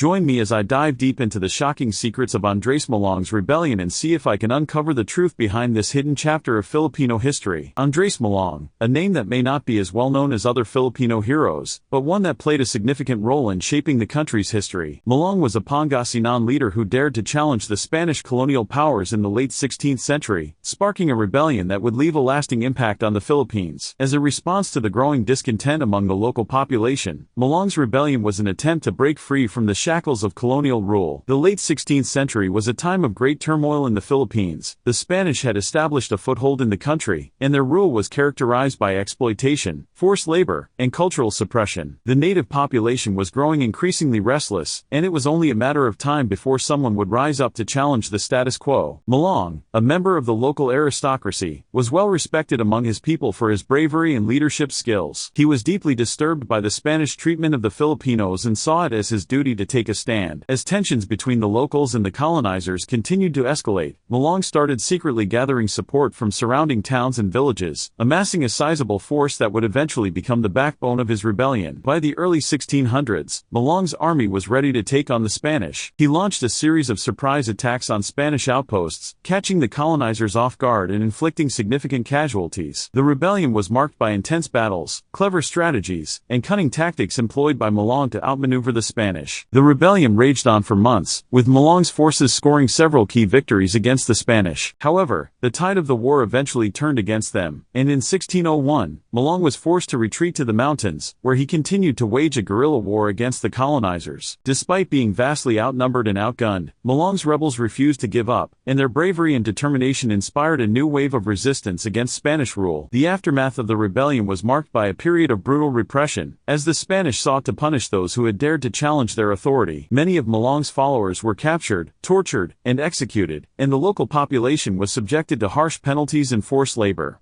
Join me as I dive deep into the shocking secrets of Andres Malong's rebellion and see if I can uncover the truth behind this hidden chapter of Filipino history. Andres Malong, a name that may not be as well known as other Filipino heroes, but one that played a significant role in shaping the country's history. Malong was a Pangasinan leader who dared to challenge the Spanish colonial powers in the late 16th century, sparking a rebellion that would leave a lasting impact on the Philippines. As a response to the growing discontent among the local population, Malong's rebellion was an attempt to break free from the shackles of colonial rule. The late 16th century was a time of great turmoil in the Philippines. The Spanish had established a foothold in the country, and their rule was characterized by exploitation, forced labor, and cultural suppression. The native population was growing increasingly restless, and it was only a matter of time before someone would rise up to challenge the status quo. Malong, a member of the local aristocracy, was well respected among his people for his bravery and leadership skills. He was deeply disturbed by the Spanish treatment of the Filipinos and saw it as his duty to take a stand. As tensions between the locals and the colonizers continued to escalate, Malong started secretly gathering support from surrounding towns and villages, amassing a sizable force that would eventually become the backbone of his rebellion. By the early 1600s, Malong's army was ready to take on the Spanish. He launched a series of surprise attacks on Spanish outposts, catching the colonizers off guard and inflicting significant casualties. The rebellion was marked by intense battles, clever strategies, and cunning tactics employed by Malong to outmaneuver the Spanish. The rebellion raged on for months, with Malong's forces scoring several key victories against the Spanish. However, the tide of the war eventually turned against them, and in 1601, Malong was forced to retreat to the mountains, where he continued to wage a guerrilla war against the colonizers. Despite being vastly outnumbered and outgunned, Malong's rebels refused to give up, and their bravery and determination inspired a new wave of resistance against Spanish rule. The aftermath of the rebellion was marked by a period of brutal repression, as the Spanish sought to punish those who had dared to challenge their authority. Many of Malong's followers were captured, tortured, and executed, and the local population was subjected to harsh penalties and forced labor.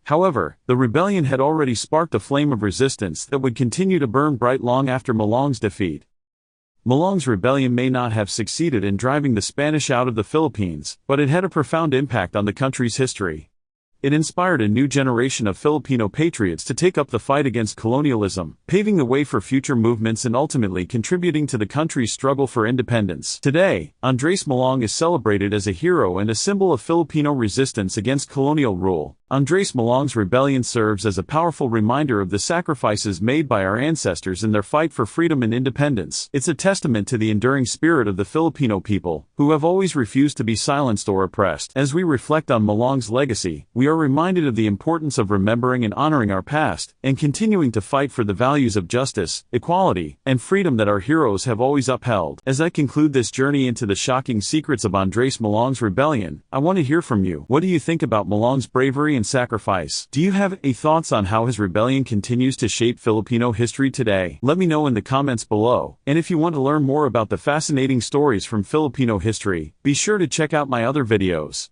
However, the rebellion had already sparked a flame of resistance that would continue to burn bright long after Malong's defeat. Malong's rebellion may not have succeeded in driving the Spanish out of the Philippines, but it had a profound impact on the country's history. It inspired a new generation of Filipino patriots to take up the fight against colonialism, paving the way for future movements and ultimately contributing to the country's struggle for independence. Today, Andres Malong is celebrated as a hero and a symbol of Filipino resistance against colonial rule. Andres Malong's rebellion serves as a powerful reminder of the sacrifices made by our ancestors in their fight for freedom and independence. It's a testament to the enduring spirit of the Filipino people, who have always refused to be silenced or oppressed. As we reflect on Malong's legacy, we are reminded of the importance of remembering and honoring our past, and continuing to fight for the values of justice, equality, and freedom that our heroes have always upheld. As I conclude this journey into the shocking secrets of Andres Malong's rebellion, I want to hear from you. What do you think about Malong's bravery and sacrifice? Do you have any thoughts on how his rebellion continues to shape Filipino history today? Let me know in the comments below. And if you want to learn more about the fascinating stories from Filipino history, be sure to check out my other videos.